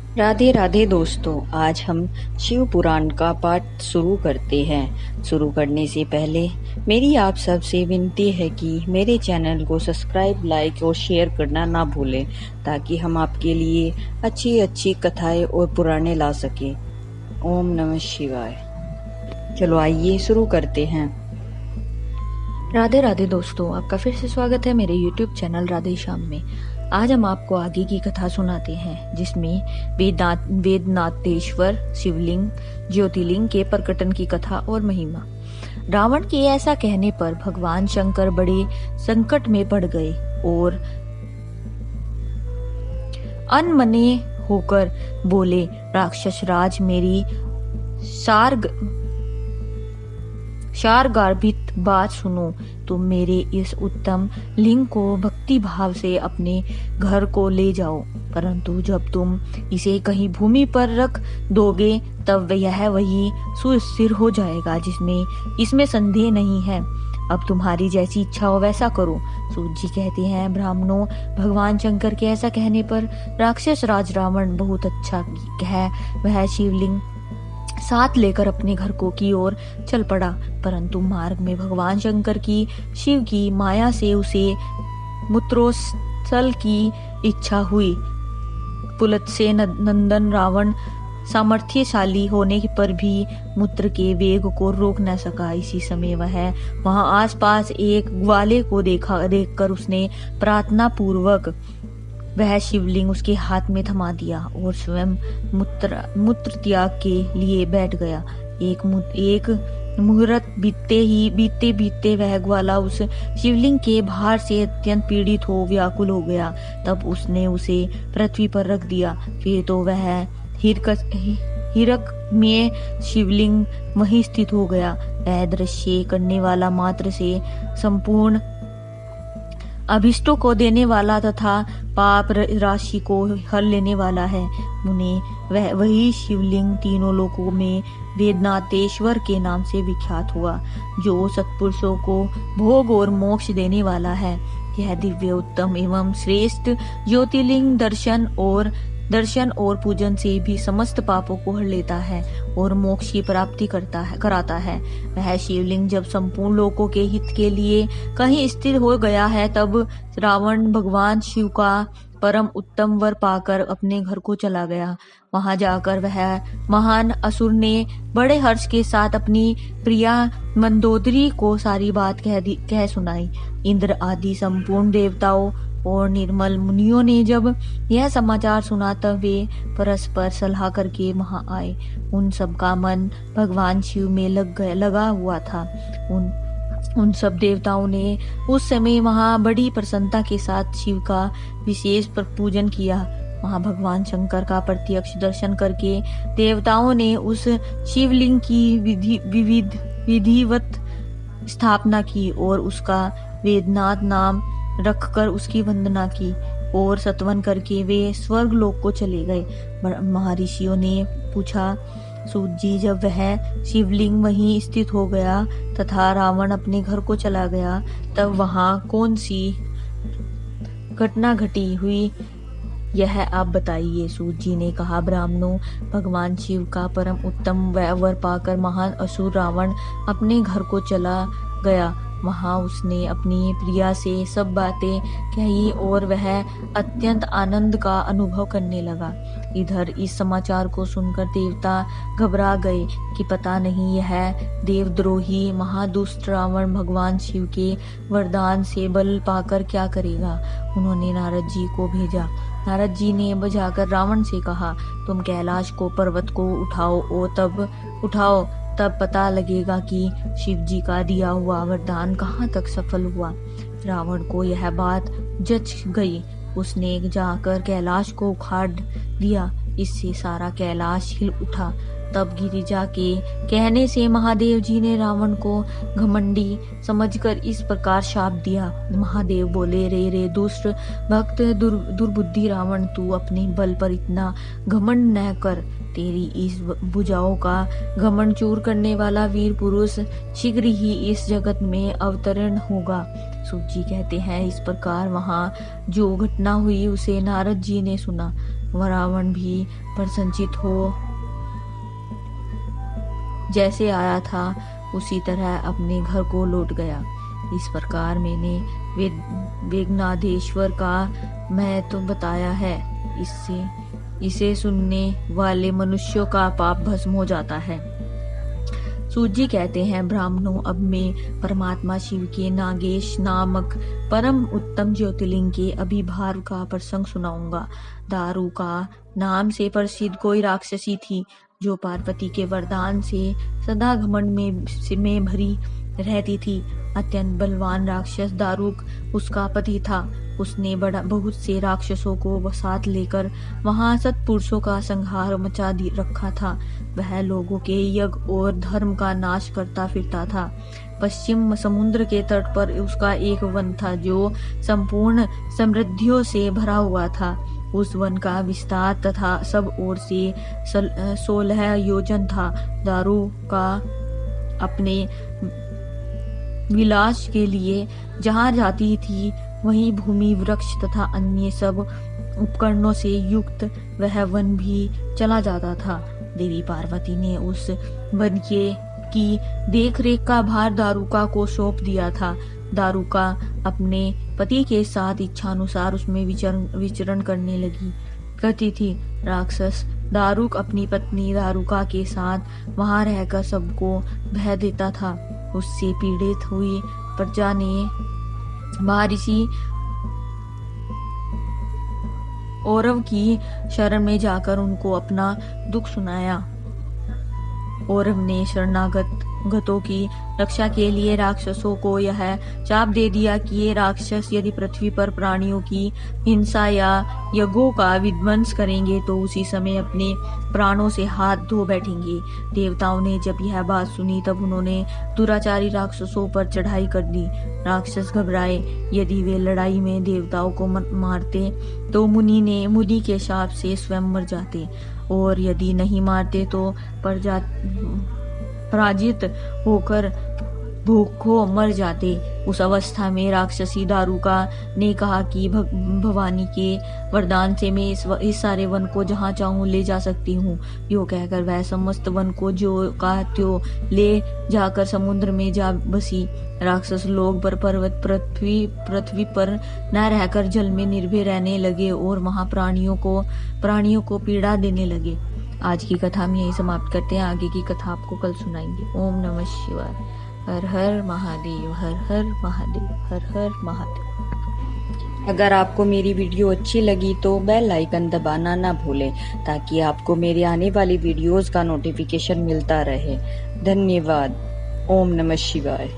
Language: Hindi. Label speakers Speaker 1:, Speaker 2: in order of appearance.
Speaker 1: राधे राधे दोस्तों, आज हम शिव पुराण का पाठ शुरू करते हैं। शुरू करने से पहले मेरी आप सबसे विनती है कि मेरे चैनल को सब्सक्राइब, लाइक और शेयर करना ना भूलें, ताकि हम आपके लिए अच्छी अच्छी कथाएं और पुराणे ला सकें। ओम नमः शिवाय। चलो आइए शुरू करते हैं।
Speaker 2: राधे राधे दोस्तों, आपका फिर से स्वागत है मेरे YouTube चैनल राधे श्याम में। आज हम आपको आगे की कथा सुनाते हैं, जिसमें वेदनाथेश्वर शिवलिंग ज्योतिर्लिंग के प्रकटन की कथा और महिमा। रावण के ऐसा कहने पर भगवान शंकर बड़े संकट में पड़ गए और अनमने होकर बोले, राक्षस राज, मेरी सारगार्भित बात सुनो। तुम मेरे इस उत्तम लिंग को भक्ति भाव से अपने घर को ले जाओ, परंतु जब तुम इसे कहीं भूमि पर रख दोगे तब यह वही सुस्थिर हो जाएगा, इसमें संदेह नहीं है। अब तुम्हारी जैसी इच्छा हो वैसा करो। सूत जी कहते हैं, ब्राह्मणों, भगवान शंकर के ऐसा कहने पर राक्षस राज रावण बहुत अच्छा है, वह शिवलिंग साथ लेकर अपने घर को की ओर चल पड़ा। परंतु मार्ग में भगवान शंकर की शिव की माया से उसे मूत्रोत्सल की इच्छा हुई। पुलत्स्य नंदन रावण सामर्थ्यशाली होने पर भी मूत्र के वेग को रोक न सका। इसी समय वह वहां आसपास एक ग्वाले को देखकर उसने प्रार्थना पूर्वक वह शिवलिंग उसके हाथ में थमा दिया और स्वयं मूत्र त्याग के लिए बैठ गया। एक मुहूर्त बीतते वह ग्वाला उस शिवलिंग के भार से अत्यंत पीड़ित हो व्याकुल हो गया। तब उसने उसे पृथ्वी पर रख दिया। फिर तो वह हिरक में शिवलिंग वहीं स्थित हो गया। वह दृश्य करने वाला मात्र से संपूर्ण अभिष्टों को देने वाला तथा पाप राशि को हर लेने वाला है। मुने वही शिवलिंग तीनों लोकों में वेदनाथेश्वर के नाम से विख्यात हुआ, जो सत्पुरुषों को भोग और मोक्ष देने वाला है। यह दिव्य, उत्तम एवं श्रेष्ठ ज्योतिर्लिंग दर्शन और पूजन से भी समस्त पापों को हर लेता है और मोक्ष की प्राप्ति कराता है। वह शिवलिंग जब संपूर्ण लोकों के हित के लिए कहीं स्थिर हो गया है, तब रावण भगवान शिव का परम उत्तम वर पाकर अपने घर को चला गया। वहां जाकर वह महान असुर ने बड़े हर्ष के साथ अपनी प्रिया मंदोदरी को सारी बात कह सुनाई। इंद्र आदि संपूर्ण देवताओं और निर्मल मुनियों ने जब यह समाचार सुना, तब वे परस्पर सलाह करके वहां आए। उन सब का मन भगवान शिव में लगा हुआ था। उन सब देवताओं ने उस समय वहां बड़ी प्रसन्नता के साथ शिव का विशेष पूजन किया। वहां भगवान शंकर का प्रत्यक्ष दर्शन करके देवताओं ने उस शिवलिंग की विधिवत स्थापना की और उसका वेदनाथ नाम रखकर उसकी वंदना की और स्तवन करके वे स्वर्ग लोक को चले गए। महर्षियों ने पूछा, सूत जी, जब वह शिवलिंग वहीं स्थित हो गया तथा रावण अपने घर को चला गया, तब वहां कौन सी घटना घटी हुई, यह आप बताइए। सूत जी ने कहा, ब्राह्मणों, भगवान शिव का परम उत्तम वर पाकर महान असुर रावण अपने घर को चला गया। वहां उसने अपनी प्रिया से सब बातें कही और वह अत्यंत आनंद का अनुभव करने लगा। इधर इस समाचार को सुनकर देवता घबरा गए कि पता नहीं यह देवद्रोही महादुष्ट रावण भगवान शिव के वरदान से बल पाकर क्या करेगा। उन्होंने नारद जी को भेजा। नारद जी ने बजाकर रावण से कहा, तुम कैलाश को पर्वत को उठाओ, तब पता लगेगा कि शिव जी का दिया हुआ वरदान कहाँ तक सफल हुआ। रावण को यह बात जच गई। उसने जाकर कैलाश को उखाड़ दिया। इससे सारा कैलाश हिल उठा। तब गिरिजा के कहने से महादेव जी ने रावण को घमंडी समझकर इस प्रकार शाप दिया। महादेव बोले, रे दुष्ट भक्त दुर्बुद्धि रावण, तू अपने बल पर इतना घमंड न कर। तेरी इस भुजाओं का घमंड चूर करने वाला वीर पुरुष शीघ्र ही इस जगत में अवतरण होगा। सूत जी कहते हैं, इस प्रकार वहां जो घटना हुई उसे नारद जी ने सुना। रावण भी प्रसन्नचित हो जैसे आया था उसी तरह अपने घर को लौट गया। इस प्रकार मैंने वेगनाधेश्वर का महत्व बताया है। इसे सुनने वाले मनुष्यों का पाप भस्म हो जाता है। सूत जी कहते हैं, ब्राह्मणों, अब मैं परमात्मा शिव के नागेश नामक परम उत्तम ज्योतिर्लिंग के अभिभाव का प्रसंग सुनाऊंगा। दारू का नाम से प्रसिद्ध कोई राक्षसी थी जो पार्वती के वरदान से सदा घमंड में भरी रहती थी। अत्यंत बलवान राक्षस दारुक उसका पति था। उसने बहुत से राक्षसों को साथ लेकर वहां सत्पुरुषों का संहार मचा रखा था। वह लोगों के यज्ञ और धर्म का नाश करता फिरता था। पश्चिम समुद्र के तट पर उसका एक वन था जो संपूर्ण समृद्धियों से भरा हुआ था। उस वन का विस्तार तथा सब ओर से 16 योजन था। दारू का अपने विलास के लिए जहाँ जाती थी वहीं भूमि, वृक्ष तथा अन्य सब उपकरणों से युक्त वह वन भी चला जाता था। देवी पार्वती ने उस वन की देखरेख का भार दारुका को सौंप दिया था। दारुका अपने पति के साथ इच्छानुसार उसमें विचरण करने लगी करती थी। राक्षस दारुक अपनी पत्नी दारुका के साथ वहां रहकर सबको भय देता था। उससे पीड़ित हुई प्रजा ने महर्षि औरव की शरण में जाकर उनको अपना दुख सुनाया। औरव ने शरणागतों की रक्षा के लिए राक्षसों को यह चाप दे दिया कि ये राक्षस यदि पृथ्वी पर प्राणियों की हिंसा या यज्ञों का विध्वंस करेंगे तो उसी समय अपने प्राणों से हाथ धो बैठेंगे। देवताओं ने जब यह बात सुनी तब उन्होंने दुराचारी राक्षसों पर चढ़ाई कर दी। राक्षस घबराए। यदि वे लड़ाई में देवताओं को मारते तो मुनि के शाप से स्वयं मर जाते, और यदि नहीं मारते तो पराजित होकर भूखों मर जाते। उस अवस्था में राक्षसी दारुका ने कहा कि भवानी के वरदान से मैं इस सारे वन को जहाँ चाहूँ ले जा सकती हूँ। यो कहकर वह समस्त वन को जो का त्यों ले जाकर समुद्र में जा बसी। राक्षस लोग पर पर्वत पृथ्वी पर न रहकर जल में निर्भय रहने लगे और वहाँ प्राणियों को पीड़ा देने लगे। आज की कथा हम यही समाप्त करते हैं। आगे की कथा आपको कल सुनाएंगे। ओम नमः शिवाय। हर हर महादेव, हर हर महादेव, हर हर महादेव।
Speaker 1: अगर आपको मेरी वीडियो अच्छी लगी तो बेल आइकन दबाना ना भूलें ताकि आपको मेरे आने वाली वीडियोस का नोटिफिकेशन मिलता रहे। धन्यवाद। ओम नमः शिवाय।